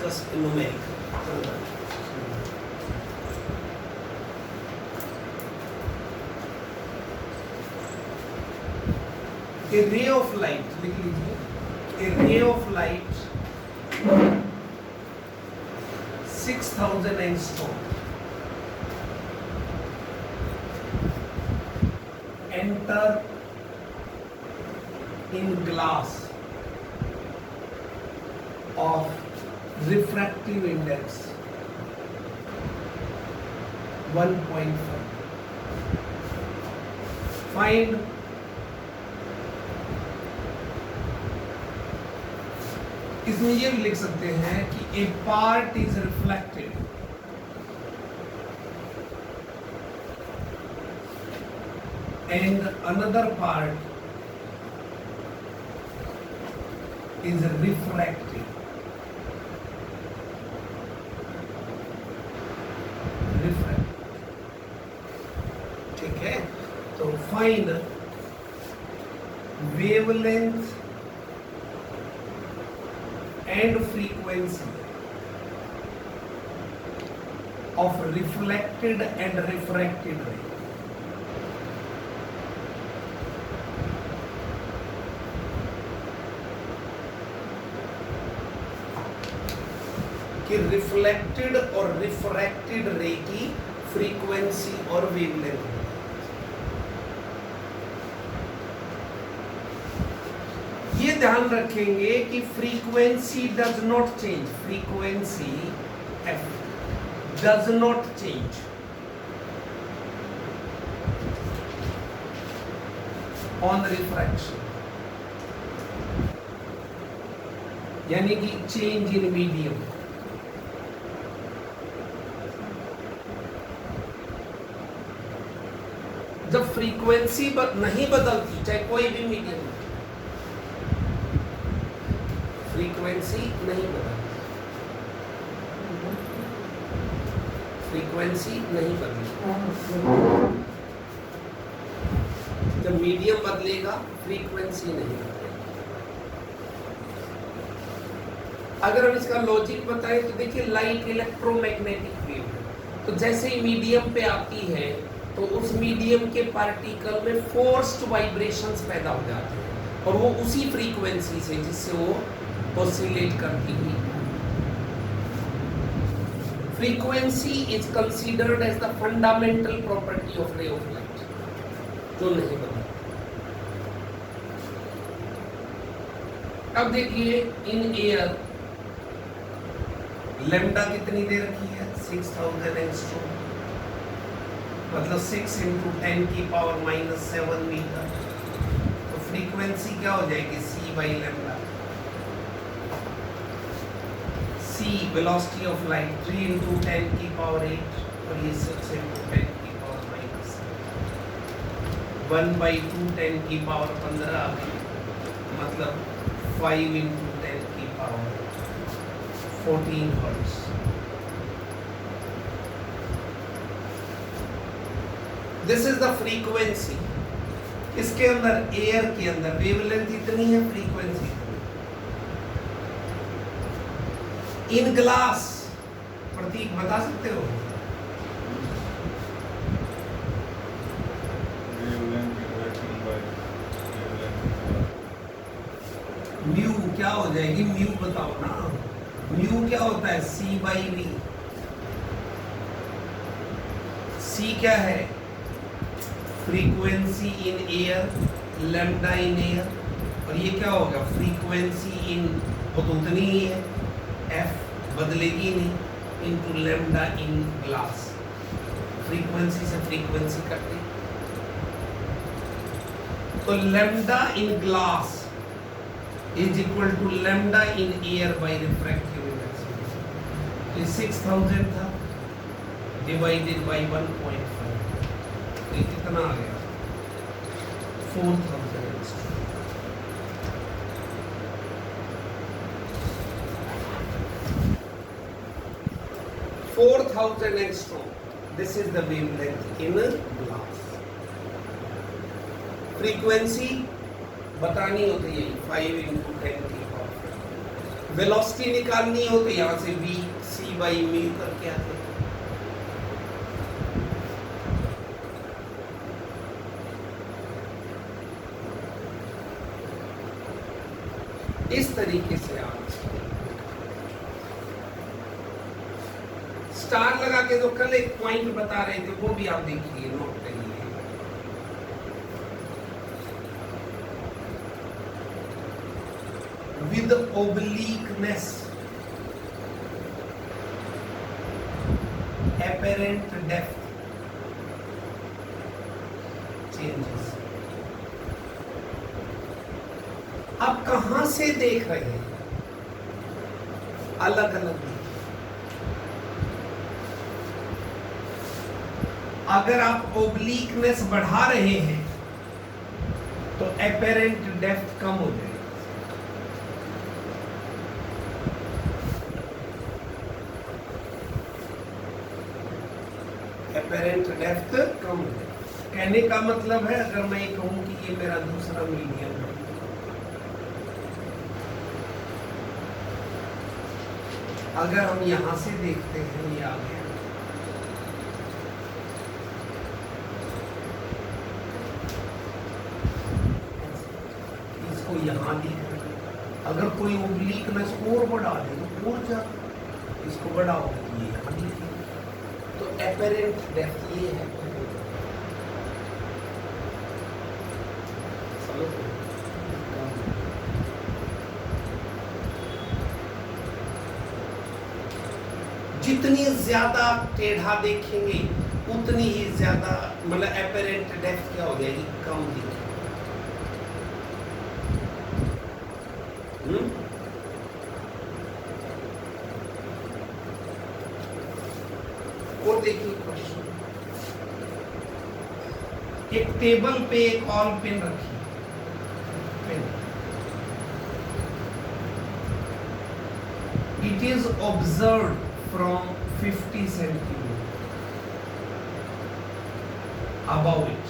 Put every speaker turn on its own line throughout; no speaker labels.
discuss numerical. A ray of light, लिख लीजिए, a ray of light 6000 angstrom enter in glass of refractive index 1.5. Find इसमें ये भी लिख सकते हैं कि a part is reflected and another part is refracted. ठीक है, तो find wavelength and frequency of reflected and refracted ray. कि रिफ्लेक्टेड और रिफ्रैक्टेड रे की फ्रीक्वेंसी और वेवलेंथ। ये ध्यान रखेंगे कि frequency does not change, frequency F does not change on refraction, यानी कि चेंज इन मीडियम। जब फ्रीक्वेंसी नहीं बदलती, चाहे कोई भी मीडियम, फ्रीक्वेंसी नहीं बदलती, फ्रीक्वेंसी नहीं बदलेगी। जब मीडियम बदलेगा फ्रीक्वेंसी नहीं बदलेगी। अगर हम इसका लॉजिक बताएं तो देखिए, लाइट इलेक्ट्रोमैग्नेटिक वेव है, तो जैसे ही मीडियम पे आती है तो उस मीडियम के पार्टिकल में फोर्स्ड वाइब्रेशंस पैदा हो जाते हैं, और वो उसी फ्रीक्वेंसी से जिससे वो ऑसिलेट करती हुई। Frequency is considered as the fundamental property of ray of light, जो नहीं बदलती। अब देखिए, इन एयर लैम्डा कितनी दे रखी है, 6000 एंगस्ट्रॉम, मतलब 6 × 10⁻⁻7 मीटर। तो फ्रीक्वेंसी क्या हो जाएगी, c/λ। c velocity of light 3 × 10⁸, और ये 6 × 10⁻⁻7, 1/2 10⁻15, मतलब 5 × 10⁻14 hertz. This is the frequency. इसके अंदर, एयर के अंदर वेवलेंथ इतनी है, फ्रीक्वेंसी इन ग्लास। प्रतीक बता सकते हो? म्यू क्या हो जाएगी, म्यू बताओ ना। म्यू क्या होता है, c/v। c क्या है, frequency in air, lambda in air, और ये क्या होगा, फ्रीक्वेंसी इन, वो तो उतनी ही है, एफ बदलेगी नहीं, into lambda in glass. Frequency से फ्रीक्वेंसी कटे, तो lambda in glass is equal to lambda in air by refractive index. ये 6000 था, डिवाइडेड बाय 1.5, ये कितना आ गया, 4000। 4000 angstrom. This is the wavelength in glass. Frequency बतानी होती है 5 × 10⁻⁻. वेलोसिटी निकालनी हो तो यहां से v c बाई म्यू करके आते हैं। इस तरीके से आप स्टार लगा के जो कल एक पॉइंट बता रहे थे वो भी आप देखिए, नोट करिए। With obliqueness apparent depth changes। आप कहां से देख रहे हैं? अलग अलग। अगर आप ओब्लिकनेस बढ़ा रहे हैं तो एपेरेंट डेप्थ कम हो जाएगी। एपेरेंट डेप्थ कम हो जाएगी। कहने का मतलब है, अगर मैं ये कहूं कि ये मेरा दूसरा मीडियम है, अगर हम यहां से देखते हैं, ये आ गया, इसको यहां देख रहे हैं। अगर कोई ओब्लिकनेस और बढ़ा दे तो और जा, इसको बढ़ाओ तो ये यहां देखिए। तो एपेरेंट डेप्थ ये है। जितनी ज्यादा टेढ़ा देखेंगे उतनी ही ज्यादा, मतलब एपेरेंट डेप्थ क्या हो जाएगी, कम दिखेगी। और देखिए क्वेश्चन, एक टेबल पे एक ऑल पेन रखी, it is observed from 50 centimeter above it.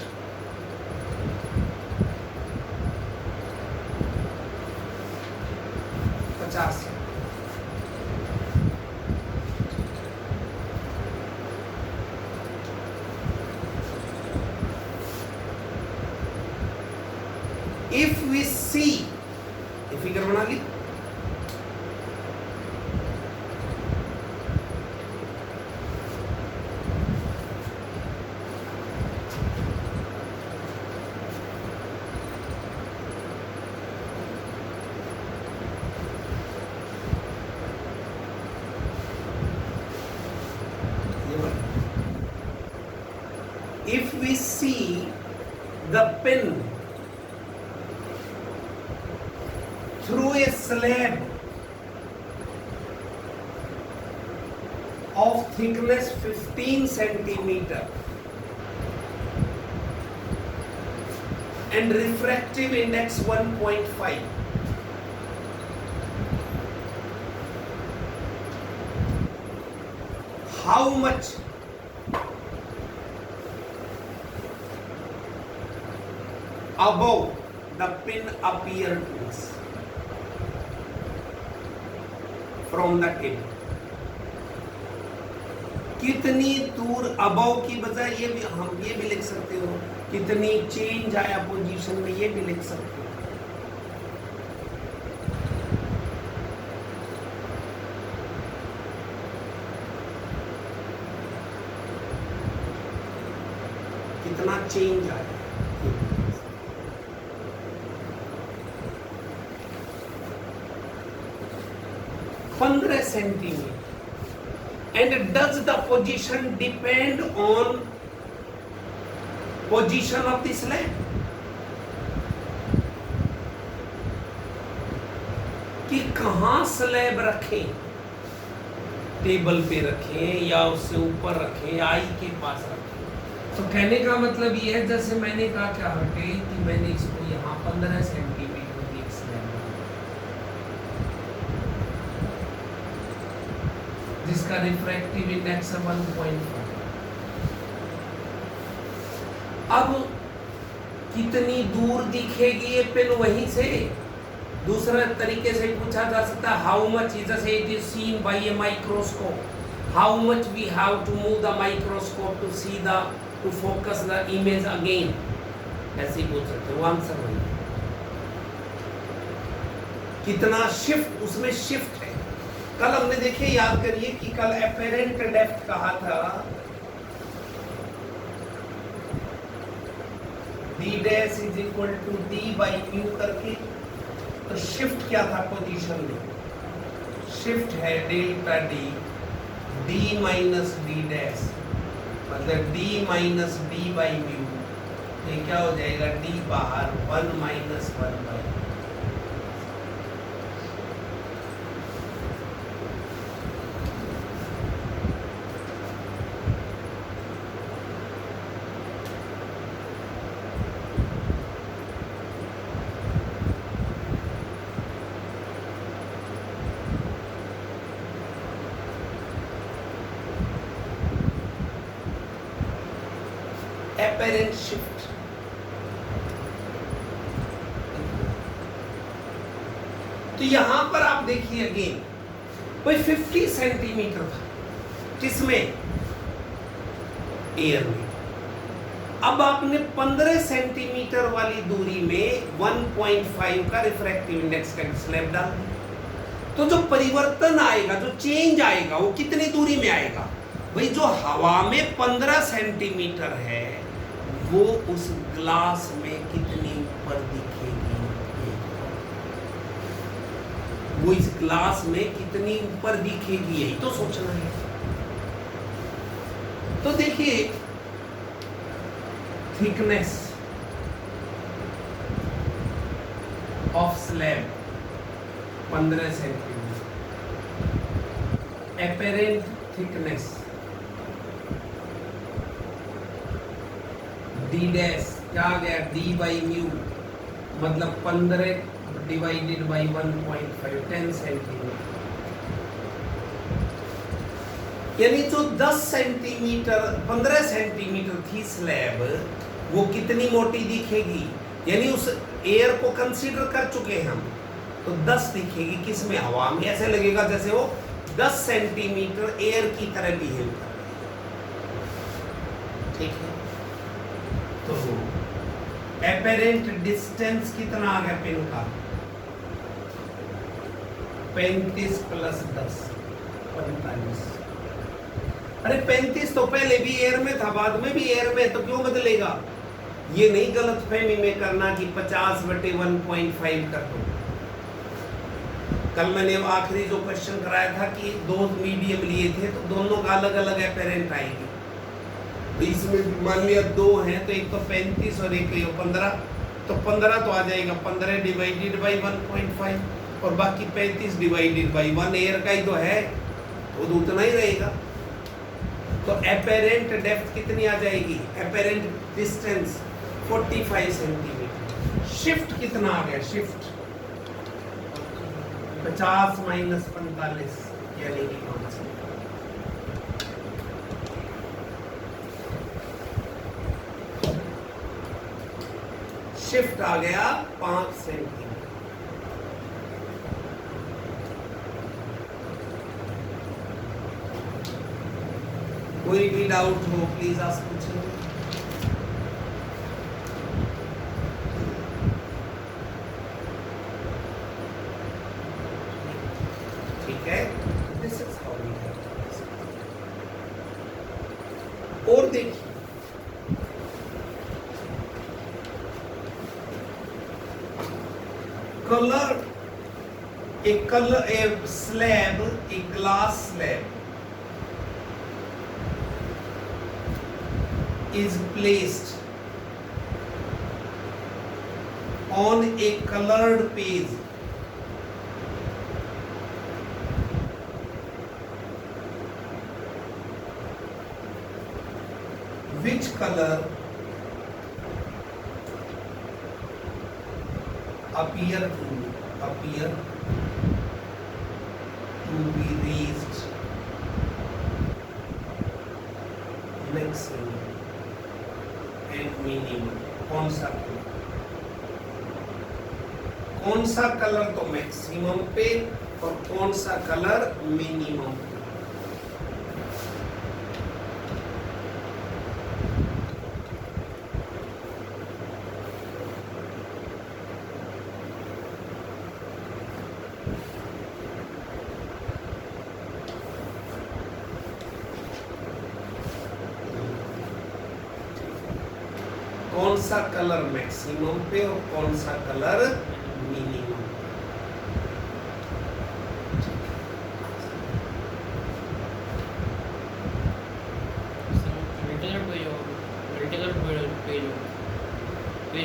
If we see, ये फिगर बना ली, if we see the pin through a slab of thickness 15 centimeter and refractive index 1.5, how much above the pin appear to us from the table? कितनी दूर above की बजाय ये भी हम ये भी लिख सकते हो, कितनी चेंज आया पोजीशन में, ये भी लिख सकते हो। कितना चेंज आया, 15 centimetre. And does the position depend on position of the slab? कि कहाँ स्लैब रखें, टेबल पे रखें या उससे ऊपर रखें, आई के पास रखें। तो कहने का मतलब ये है, जैसे मैंने कहा क्या हटे कि मैंने इसको यहाँ 15 सेंटीमीटर की एक स्लैब, जिसका रिफ्रैक्टिव इंडेक्स है 1.5। अब कितनी दूर दिखेगी ये पिन वहीं से, दूसरे तरीके से पूछा जा सकता है how much is it is seen by a microscope, how much we have to move the microscope to see the to focus the image again, ऐसे ही पूछ सकते हो। आंसर वही है। कितना शिफ्ट, उसमें शिफ्ट है। कल हमने देखिए, याद करिए कि कल एपेरेंट डेप्थ कहा था d dash is equal to d by mu करके। तो शिफ्ट क्या था पोजीशन में? शिफ्ट है delta d minus d dash, मतलब d minus d by mu. ये क्या हो जाएगा? d बाहर 1 माइनस 1 बाई। apparent shift। तो यहां पर आप देखिए अगेन, कोई 50 सेंटीमीटर था, किसमें? एयर में। अब आपने 15 सेंटीमीटर वाली दूरी में 1.5 का रिफ्रैक्टिव इंडेक्स का स्लैब डाल दिया। तो जो परिवर्तन आएगा, जो चेंज आएगा, वो कितनी दूरी में आएगा? भाई जो हवा में 15 सेंटीमीटर है, वो उस ग्लास में कितनी ऊपर दिखेगी, वो इस ग्लास में कितनी ऊपर दिखेगी, यही तो सोचना है। तो देखिए, thickness of slab 15 centimetre, apparent thickness D dash क्या आ गया? डी बाई म्यू, मतलब 15 डिवाइडेड बाई 1.5, 10 सेंटीमीटर। यानी जो 10 सेंटीमीटर 15 सेंटीमीटर थी स्लैब, वो कितनी मोटी दिखेगी? यानी उस एयर को कंसीडर कर चुके हैं हम, तो 10 दिखेगी। किसमें? हवा में। ऐसे लगेगा जैसे वो 10 सेंटीमीटर एयर की तरह बिहेव कर रही है। ठीक है, तो एपेरेंट डिस्टेंस कितना आ गया पिन का? 35 प्लस 10 45। अरे 35 तो पहले भी एयर में था, बाद में भी एयर में, तो क्यों बदलेगा? ये नहीं गलतफहमी में करना कि 50/1.5 कर दो। कल मैंने आखिरी जो क्वेश्चन कराया था कि दो मीडियम लिए थे, तो दोनों का अलग अलग एपेरेंट आएगी। तो इसमें मान लिया 2 हैं, तो एक तो 35 और एक 15, तो 15 तो आ जाएगा 15 डिवाइडेड बाई 1.5, और बाकी 35 डिवाइडेड बाई 1 एयर का ही तो है, तो उतना ही रहेगा। तो एपेरेंट डेप्थ कितनी आ जाएगी? Apparent distance 45 centimetre. शिफ्ट कितना आ गया? शिफ्ट 50 माइनस 45, यानी कि 5। शिफ्ट आ गया 5 सेंटीमीटर। कोई भी डाउट हो प्लीज आप पूछिए। ठीक है, this is how we have. और देखिए, colour a slab, a glass slab is placed on a colored page which color appear to be raised maximum and minimum? कौन कौन सा कलर तो मैक्सिमम पे और कौन सा कलर मिनिमम पे। कौन सा कलर मैक्सिमम पे और कौन सा कलर मिनिमम पे।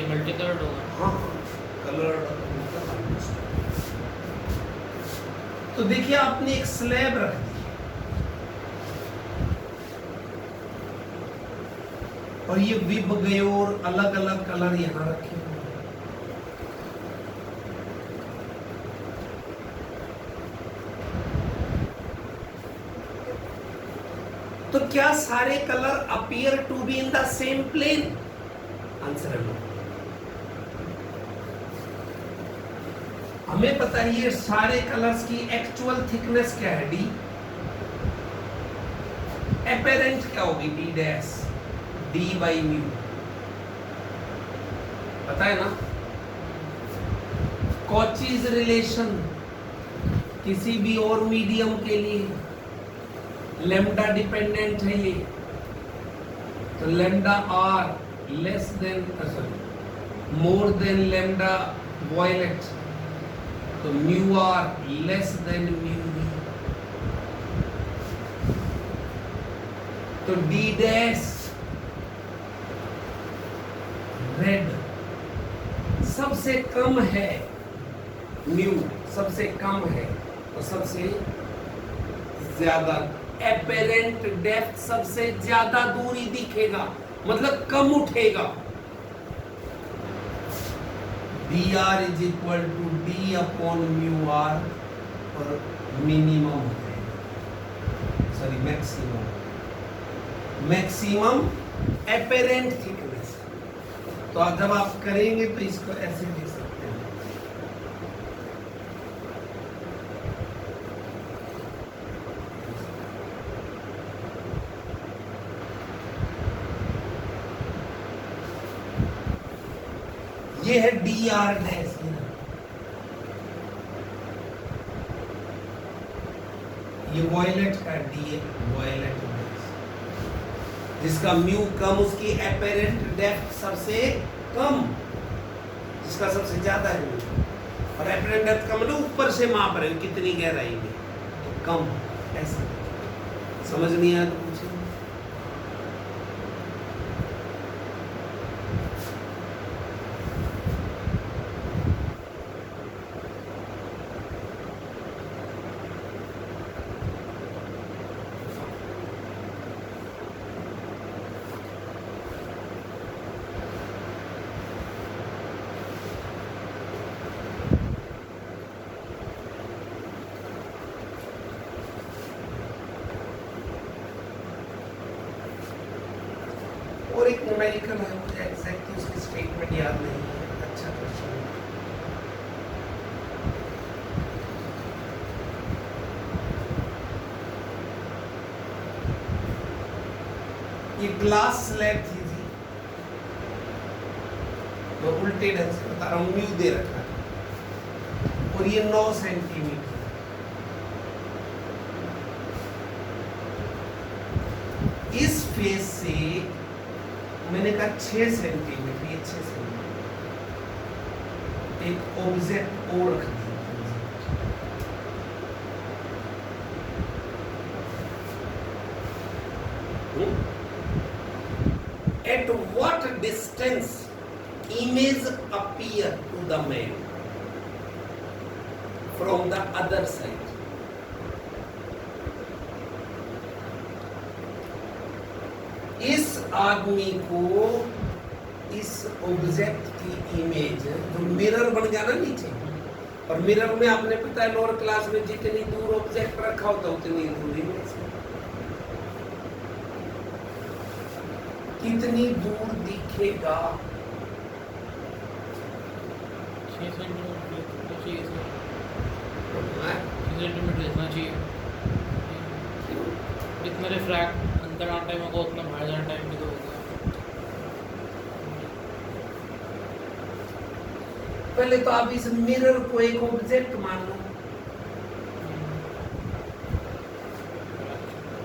मल्टी कलर्ड होगा।
हाँ कलर। तो देखिए आपने एक स्लैब रख दी और ये विब गए और अलग अलग कलर यहां रखे हुए हैं। तो क्या सारे colour appear to be in the same plane? Answer है नो। हमें पता है ये सारे कलर्स की एक्चुअल थिकनेस क्या है, डी। एपेरेंट क्या होगी, D dash D by mu, पता है ना। कॉचीज रिलेशन किसी भी और मीडियम के लिए लेम्डा डिपेंडेंट है ये, तो lambda R less than sorry more than lambda violet, तो mu R less than mu V, तो डी डैश रेड सबसे कम है, म्यू सबसे कम है और सबसे ज्यादा एपेरेंट डेप्थ सबसे ज्यादा दूरी दिखेगा, मतलब कम उठेगा। D R is equal to D upon mu R और मिनिमम है, सॉरी मैक्सिमम एपेरेंट थिकनेस। तो जब आप करेंगे तो इसको ऐसे लिख सकते हैं, ये है डी आर डैश, ये वॉयलेट का डी वॉयलेट डैश, जिसका म्यू कम उसकी एपेरेंट डेप्थ सबसे कम, जिसका सबसे ज्यादा है म्यू, और एपेरेंट डेप्थ का मतलब ऊपर से माप रहे हो कितनी गहराई में, तो कम। ऐसा समझ नहीं आया तो पूछिए। और एक न्यूमेरिकल है, मुझे एग्जैक्टली उसकी स्टेटमेंट याद नहीं है, अच्छा क्वेश्चन है। ये ग्लास स्लैब थी जी, मैं उल्टे ढंग से बता रहा हूँ, म्यू दे रखा है और ये 9 सेंटीमीटर, इस फेस से मैंने कहा 6 सेंटीमीटर, ये 6 सेंटीमीटर, एक ऑब्जेक्ट और रख दिया। At what distance image appear to the man from the other side? इस आदमी को इस ऑब्जेक्ट की इमेज जो मिरर बन गया ना नीचे, और मिरर में आपने पता है लोअर क्लास में जितनी दूर ऑब्जेक्ट रखा होता उतनी दूर इमेज, कितनी दूर दिखेगा?
6 सेंटीमीटर। चाहिए सर,
हाँ?
सेंटीमीटर इतना चाहिए,
क्यों?
जितना रिफ्रैक्ट अंदर आना टाइम होगा उतना बाहर जाना टाइम भी तो होगा।
पहले तो आप इस मिरर को एक ऑब्जेक्ट मान लो।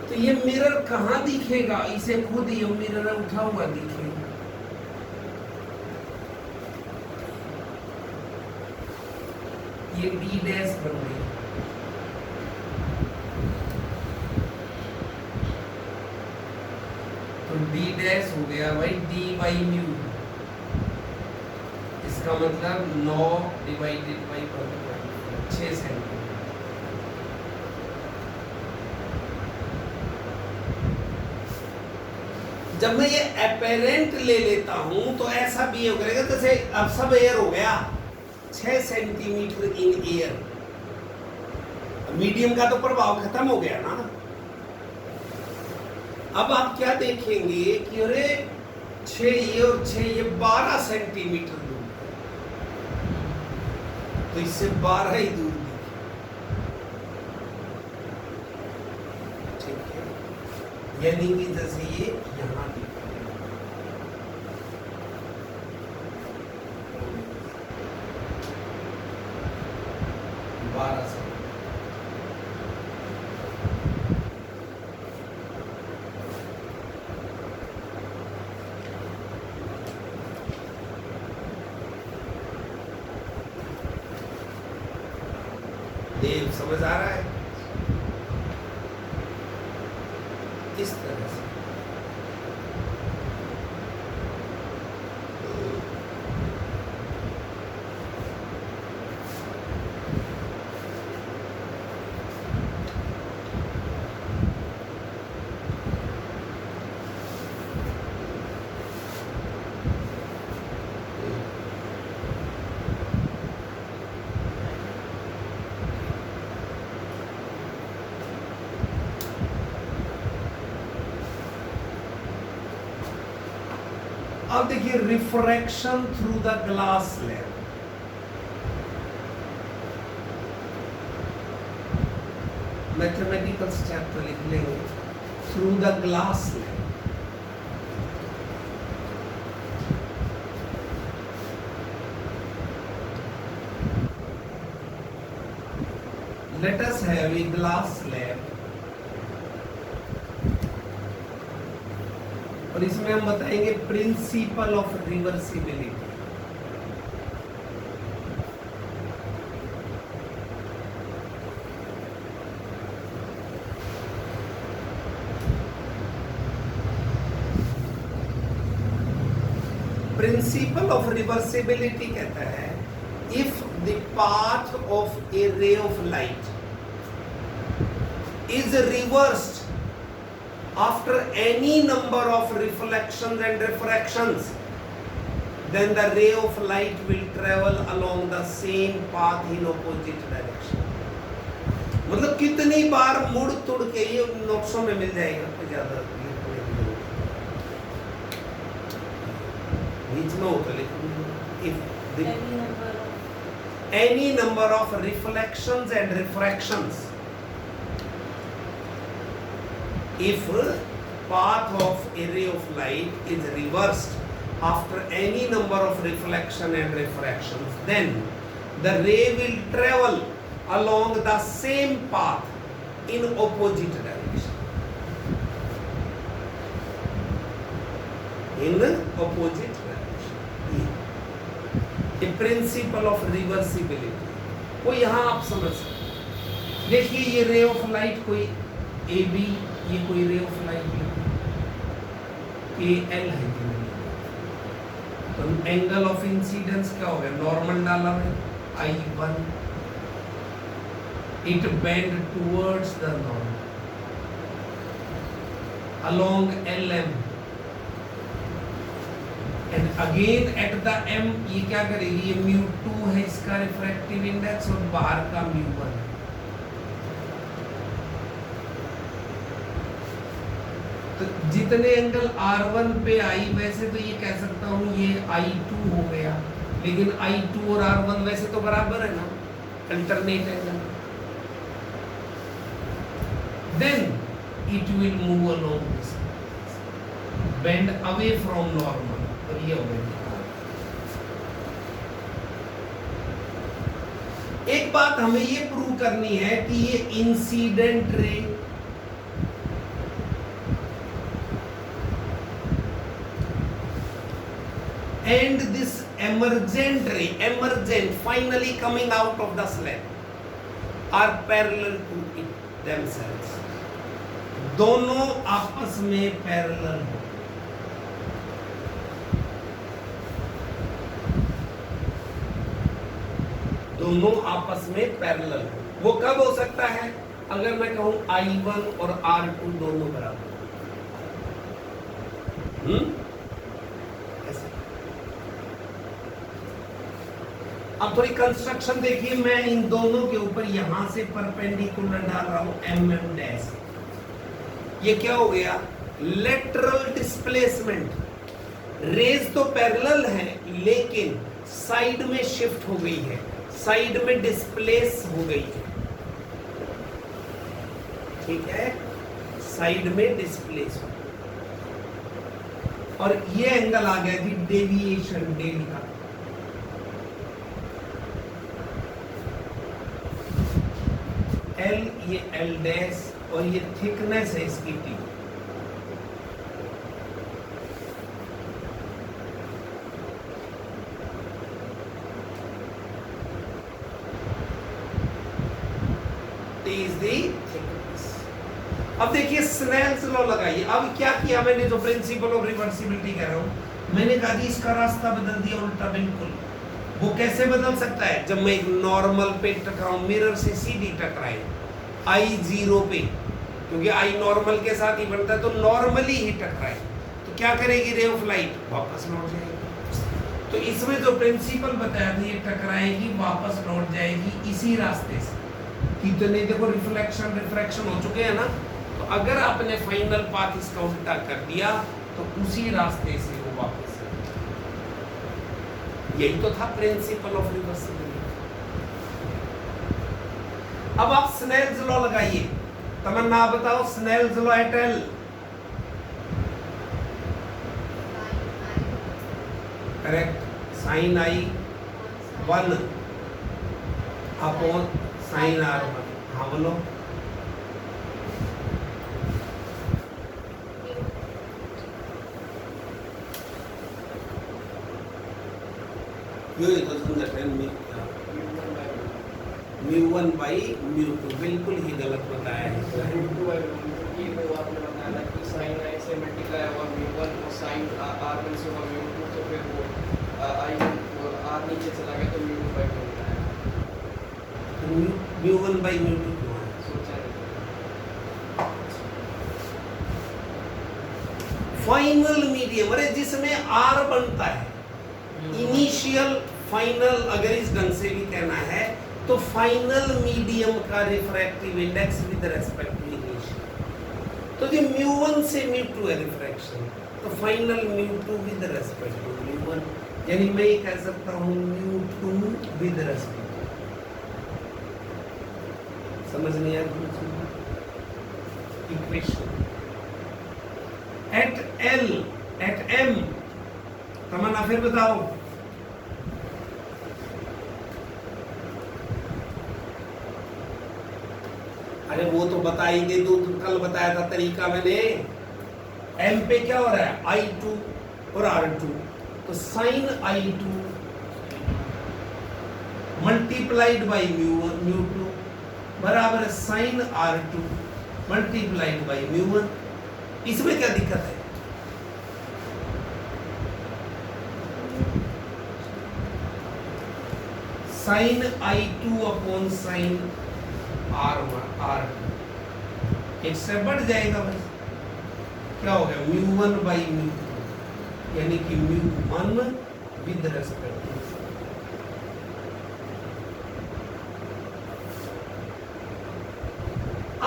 तो ये मिरर कहाँ दिखेगा? इसे खुद ये मिरर उठा हुआ दिखेगा। ये डी डैश बन गई। तो डी डैश हो गया भाई डी बाई म्यू। इसका मतलब 9 डिवाइडेड बाई 6 सेंटीमीटर। जब मैं ये अपेरेंट ले लेता हूं तो ऐसा बिहेव करेगा जैसे अब सब एयर हो गया 6 सेंटीमीटर इन एयर। मीडियम का तो प्रभाव खत्म हो गया ना। अब आप क्या देखेंगे कि अरे 6 ये और 6 ये 12 सेंटीमीटर दूर, तो इससे 12 ही दूर दिखे। ठीक है, यानी कि जैसे ये यहां दिखे 12 से। देव समझ आ रहा है? इस तरह से अब देखिए refraction through the glass slab. Mathematical step तो लिख लेंगे through the glass slab. Let us have a glass slab और इसमें हम बताएंगे principle of reversibility. Principle of reversibility कहता है इफ द पाथ ऑफ ए रे of light is reversed after any number of reflections and refractions, then the ray of light will travel along the same path in opposite direction. मतलब कितनी बार मुड़ तुड़ के ये नोट्सों में मिल जाएगा, कोई ज्यादा बीच में होता लिखूंगा if any number of reflections and refractions, if path of a ray of light is reversed after any number of reflection and refractions, then the ray will travel along the same path in opposite direction. In opposite direction. A principle of reversibility. वो यहाँ आप समझ सकते। देखिए ये रे of light कोई A B, ये कोई रे ऑफ लाइट ए एल है, तो एंगल ऑफ इंसिडेंस क्या हो गया? नॉर्मल डाला है I1, it bend towards the normal along LM and again at the M। ये क्या करेगी? ये μ2 है इसका रिफ्रैक्टिव इंडेक्स और बाहर का μ1। तो जितने एंगल R1 पे आई, वैसे तो ये कह सकता हूँ ये I2 हो गया, लेकिन I2 और R1 वैसे तो बराबर है ना, alternate angle. Then it will move along this, bend away from normal. और ये हो गया। एक बात हमें ये प्रूव करनी है कि ये incident ray and this emergent ray, emergent, finally coming out of the slab, are parallel to it themselves. दोनों आपस में पैरेलल हो। दोनों आपस में पैरेलल हो। वो कब हो सकता है? अगर मैं कहूं I1 और R2 दोनों बराबर। अब थोड़ी कंस्ट्रक्शन देखिए, मैं इन दोनों के ऊपर यहां से परपेंडिकुलर डाल रहा हूं mm डैश। ये क्या हो गया? Lateral displacement. रेज तो पैरेलल है लेकिन साइड में शिफ्ट हो गई है, साइड में डिस्प्लेस हो गई है। ठीक है, साइड में डिस्प्लेस हो, और ये एंगल आ गया जी डेविएशन, डेल्टा। एल, ये एल डैश, और ये थिकनेस है इसकी T. T is the thickness. अब देखिए स्नेल्स लॉ लगाइए। अब क्या किया मैंने, जो प्रिंसिपल ऑफ रिवर्सिबिलिटी कह रहा हूं, मैंने कहा जी इसका रास्ता बदल दिया उल्टा बिल्कुल। वो कैसे बदल सकता है? जब मैं एक नॉर्मल पे टकराऊं, मिरर से सीधी टकराए I0 पे, क्योंकि I नॉर्मल के साथ ही बनता है, तो नॉर्मली ही टकराए तो क्या करेगी? रे ऑफ लाइट वापस लौट जाएगी। तो इसमें जो प्रिंसिपल बताया था, ये टकराएगी वापस लौट जाएगी इसी रास्ते से। कितने देखो रिफ्लेक्शन रिफ्रैक्शन हो चुके हैं ना। तो अगर आपने फाइनल पाथ इसका उल्टा कर दिया तो उसी रास्ते से वो वापस, यही तो था प्रिंसिपल ऑफ रिवर्सिबिलिटी। अब आप स्नेल्स लॉ लगाइए। तमन्ना बताओ Snell's law at L. Correct, sine I 1 upon sine R1। हाँ बोलो। ये तो समझते हैं μ1 by μ2 बिल्कुल ही गलत बताया है।
आपने बताया था कि sin I से मल्टीप्लाई हुआ μ1 और sin R1 से हुआ μ2, तो फिर वो I1 और R नीचे चला गया तो μ2 by μ होता है।
μ1 by μ2 क्यों है?
सोचा
फाइनल मीडियम, अरे जिसमें R बनता है, इनिशियल फाइनल, अगर इस ढंग से भी कहना है तो फाइनल मीडियम का refractive index with respect to initial. तो जो μ1 से μ2 है रिफ्रैक्शन, तो फाइनल μ2 विद रेस्पेक्ट टू μ1, यानी मैं ये कह सकता हूं μ2 विद रेस्पेक्ट। समझ नहीं आया equation? At L, at M, Tamanna फिर बताओ। अरे वो तो बता ही दे दो, तो कल बताया था तरीका मैंने। M पे क्या हो रहा है? I2 और R2, तो साइन I2 मल्टीप्लाइड बाई μ2 बराबर है साइन R2 मल्टीप्लाइड बाई μ1। इसमें क्या दिक्कत है? Sign I2 upon sine R2 एक से बढ़ जाएगा बस। क्या हो गया? μ1 बाई μ2, यानी कि μ1 विद रेस्पेक्ट।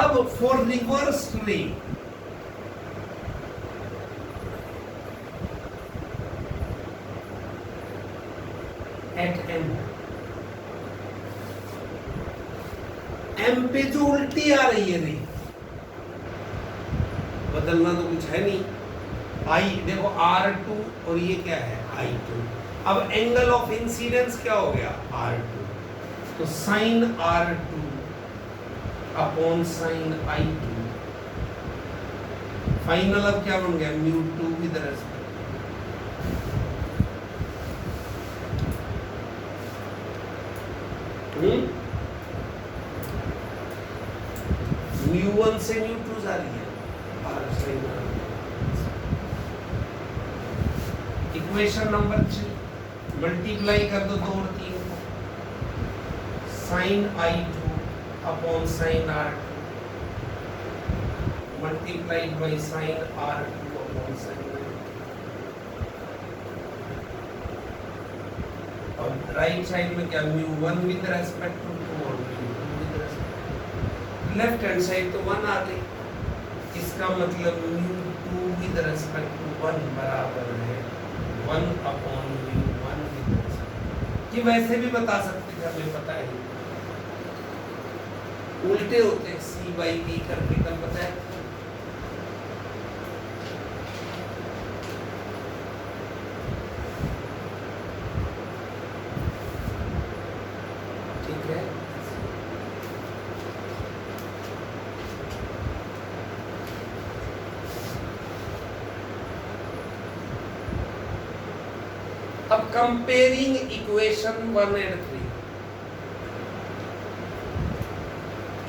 अब फॉर रिवर्स रे, एट M, एम पे जो उल्टी आ रही है रे, बदलना तो कुछ है नहीं। आई देखो R2 और ये क्या है I2। अब एंगल ऑफ इंसिडेंस क्या हो गया R2, तो sign R2 upon sine I2। Final अब क्या बन गया म्यू 2 विद रेस्पेक्ट म्यू 1 से म्यू 2 जा रही है इक्वेशन नंबर 3 मल्टीप्लाई कर दो 2 और 3 को, sine I2 upon sine R2 multiplied by sine R2 upon sine I2। और राइट साइड में क्या म्यू 1 विद रेस्पेक्ट टू 2 और mu 2 with respect, left hand side तो 1 आ गई, इसका मतलब म्यू 2 विद रेस्पेक्ट टू 1 बराबर है 1 अपॉन म्यू 1 विद रेस्पेक्ट। ये वैसे भी बता सकते थे, हमें पता है उल्टे होते C बाई B करके, कल पता है ठीक है। अब कंपेयरिंग इक्वेशन 1 एंड 3,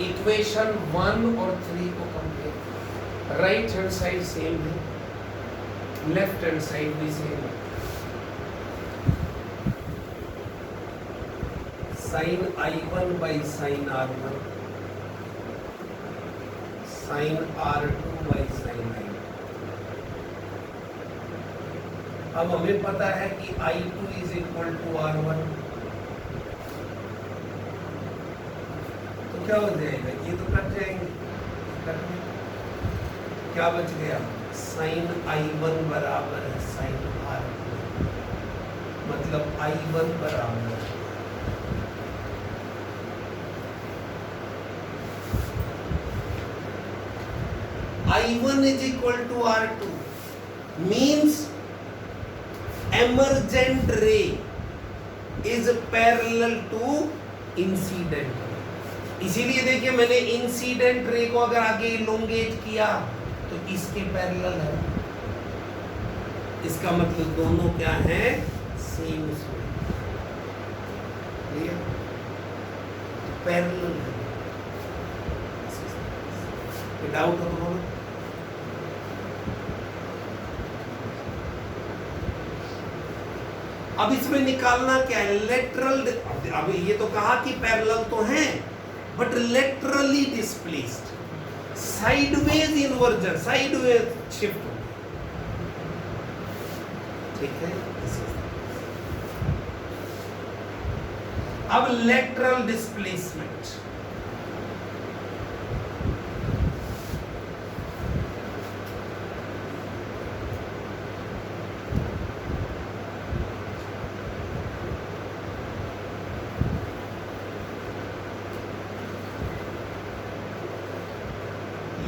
इक्वेशन 1 और 3 को compare, right hand side same है, लेफ्ट हैंड साइड भी सेम है। Sine I1 by sine R1 sine R2 by sine I2। अब हमें पता है कि I2 is equal to R1, तो क्या हो जाएगा, ये तो कट जाएंगे, क्या बच गया साइन I1 बराबर है साइन R2, मतलब I1 बराबर है I1 is equal to R2 means emergent ray is parallel to incident। इसीलिए देखिए मैंने इंसिडेंट रे को अगर आगे इलोंगेट किया तो इसके पैरेलल है, इसका मतलब दोनों क्या है सेम पैरेलल है। डाउट हो तो बोलो। अब इसमें निकालना क्या है लेटरल, अब ये तो कहा कि पैरेलल तो हैं but laterally displaced, sideways inversion, sideways shift हो, ठीक है। अब lateral displacement,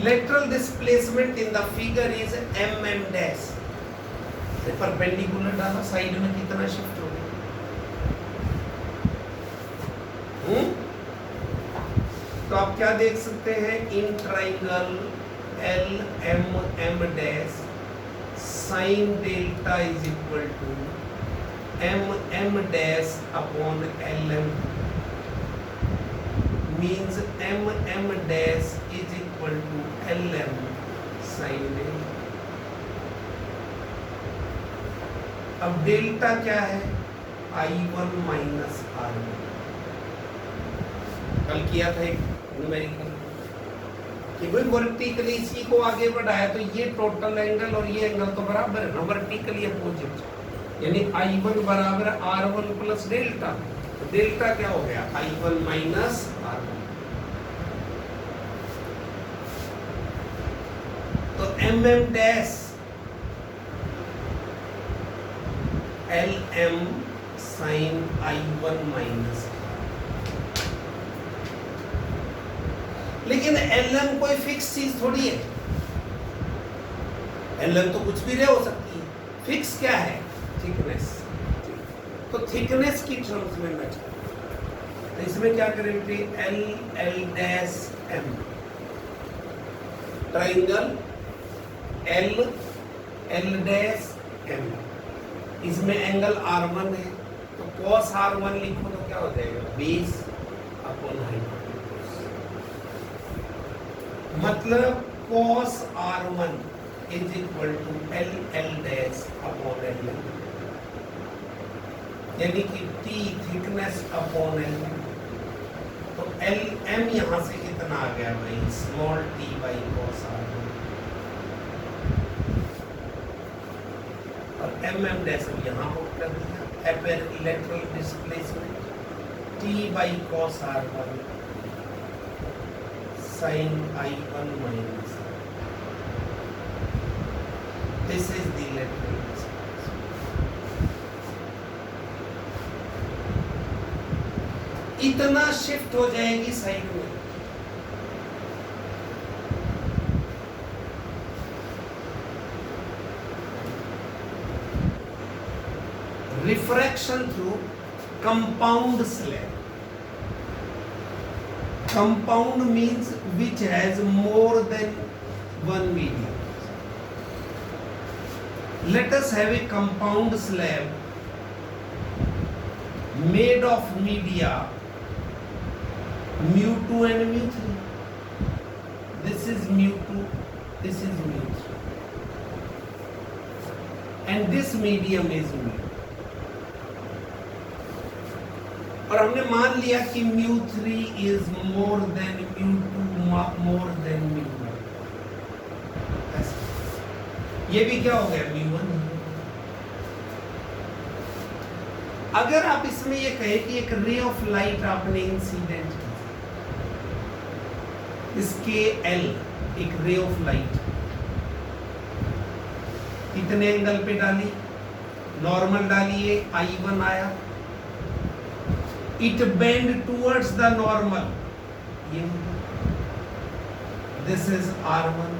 lateral displacement in the figure is mm dash। Perpendicular डाला, साइड में कितना शिफ्ट हो गया, तो आप क्या देख सकते हैं in triangle L M M dash sine delta is equal to M M dash upon L M, means m m dash is equal to lm sin delta. अब डेल्टा क्या है I1 माइनस R1, कल किया था एक numerical कि भाई vertically इसी को आगे बढ़ाया तो ये टोटल एंगल और ये एंगल तो बराबर है ना, वर्टिकली अपोजिट, यानी I1 बराबर R1 प्लस डेल्टा, तो डेल्टा क्या हो गया I1 माइनस R1। तो mm dash lm sin I1 minus लेकिन LM कोई फिक्स चीज थोड़ी है, LM तो कुछ भी हो सकती है। फिक्स क्या है? थिकनेस। तो थिकनेस की टर्म्स में मैं तो इसमें क्या करेंगे? L_M ट्राइंगल L_M, इसमें एंगल R1 है, तो cos R1 लिखो तो क्या हो जाएगा? Base upon hypotenuse. मतलब cos R1 is equal to L upon LM, यानी कि T थिकनेस अपॉन LM। तो LM यहां से कितना आ गया भाई? Small t by cos R1, और MM डैश यहाँ पुट कर दिया। Apparent lateral displacement t by cos R1 sin I1 minus, this is the lateral displacement. इतना शिफ्ट हो जाएगी साइड में। Refraction through compound slab. Compound means which has more than one medium. Let us have a compound slab made of media mu2 and mu3. This is mu2, this is mu3, and this medium is mu. और हमने मान लिया कि mu3 is more than mu2 more than mu1। ये भी क्या हो गया? mu1। अगर आप इसमें ये कहे कि एक रे ऑफ लाइट आपने इंसिडेंट की, इसके L एक रे ऑफ लाइट कितने एंगल पे डाली? नॉर्मल डालिए, I1 आया, it bend towards the normal, this is R1।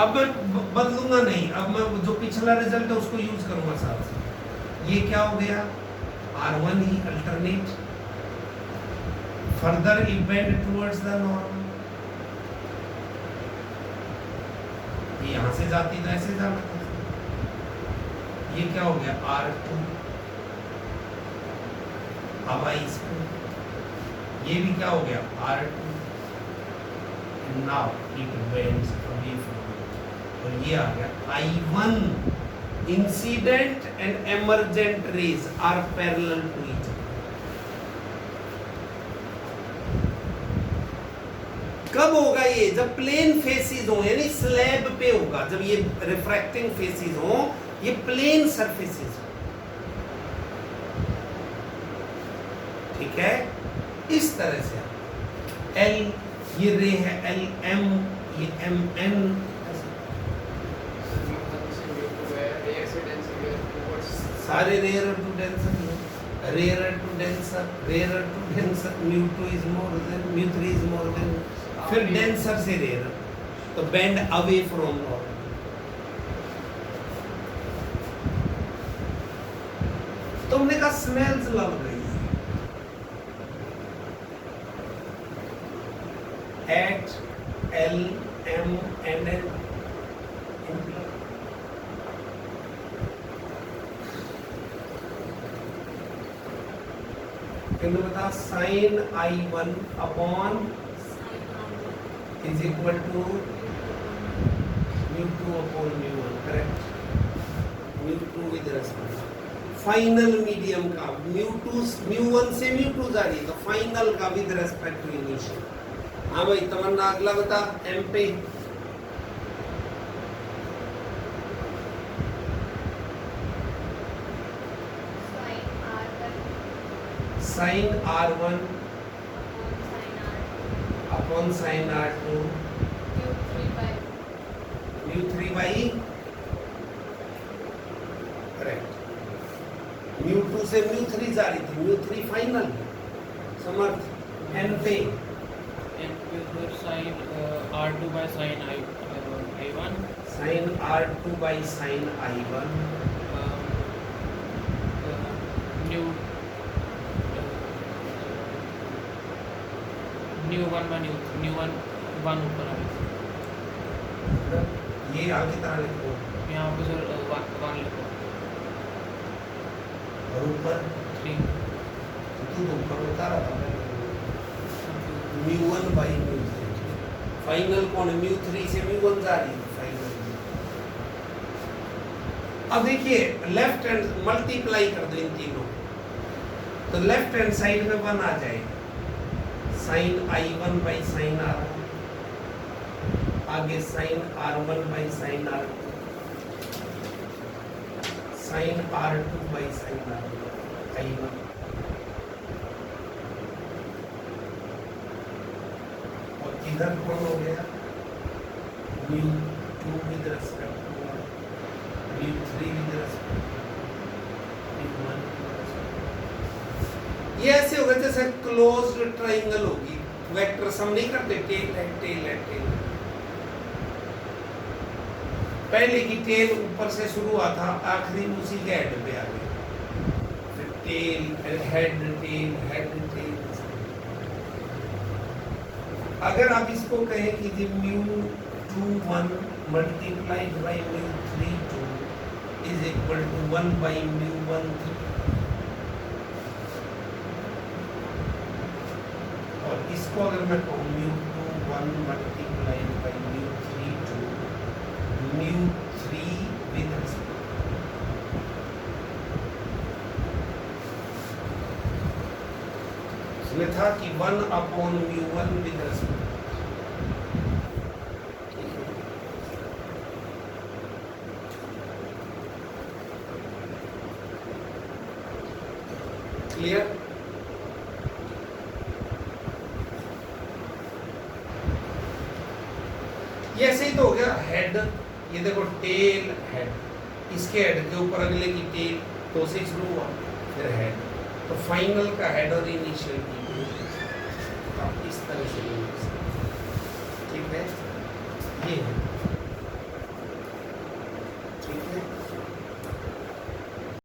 अब मैं बदलूंगा नहीं, अब मैं जो पिछला रिजल्ट है उसको यूज करूंगा साथ से। ये क्या हो गया? R1 he alternate, further it bend towards the normal। ये यहां से जाती तो ऐसे जाना था। ये क्या हो गया? R2। अब आई इसको, ये भी क्या हो गया? R2। Now it bends away from, और ये आ गया I1। Incident and emergent rays are parallel to each other. कब होगा ये? जब प्लेन फेसिस हो, यानी स्लैब पे होगा। जब ये रिफ्रैक्टिंग फेसिस हो, ये प्लेन सरफेसेस हो, ठीक है? इस तरह से L ये रे है LM, ये MN, सारे rare to denser, rare to denser, rare to denser, mu2 is more than mu3 is more than, फिर डेंसर से रेयर, तो बेंड अवे फ्रॉम नॉर्मल। तुमने कहा स्नेल्स लॉ गई at L, M and N। किन्होंने बता sin I1 अपॉन is equal to mu2 upon mu1, करेक्ट? mu2 with respect final medium का mu2 mu1 से mu2 जा रही है, तो फाइनल का विद रेस्पेक्ट टू इनिशियल। हाँ भाई तमन्ना, अगला बता M पे। sin R1 upon sin R2 mu3 by, correct. mu2 से mu3 जा रही थी, mu3 फाइनल समर्थ N पे
फिर sine R2 by sine I1
sine R2 by sine I1
mu mu one by mu one ऊपर आ गया।
ये आगे तरह लिखो
यहाँ पे सर वन लिखो
और ऊपर
3
तू तो ऊपर उतारा था μ1 बाई μ3 फाइनल कौन है μ3 से μ1 जा रही है फाइनल। अब देखिए लेफ्ट हैंड मल्टीप्लाई कर दो इन तीनों तो लेफ्ट हैंड साइड में 1 आ जाएगा sign I1 by sine R1 आगे sine R1 by sine R2 sine R2 by sine I1 और इधर कौन हो गया μ2 with respect to μ3 with respect μ1 ये ऐसे होगा जैसे क्लोज्ड ट्रायंगल होगी वेक्टर सम नहीं करते टेल है टेल है टेल पहले की टेल ऊपर से शुरू हुआ था आखिरी उसी के हेड पे आ गई फिर टेल हेड टेल अगर आप इसको कहें कि जी μ21 multiplied by μ32 is equal to 1 by μ13 और इसको अगर मैं कहूँ μ21 मल्टीप्लाइड बाई μ32 μ3 विद इसमें था कि 1 अपॉन μ1 विद रिस्पेक्ट क्लियर। ये ऐसे ही तो हो गया हेड ये देखो टेल हेड इसके हेड के ऊपर अगले की टेल तो से शुरू हुआ फिर हेड तो फाइनल का हेड और इनिशियल की आप इस तरह से ठीक है ये है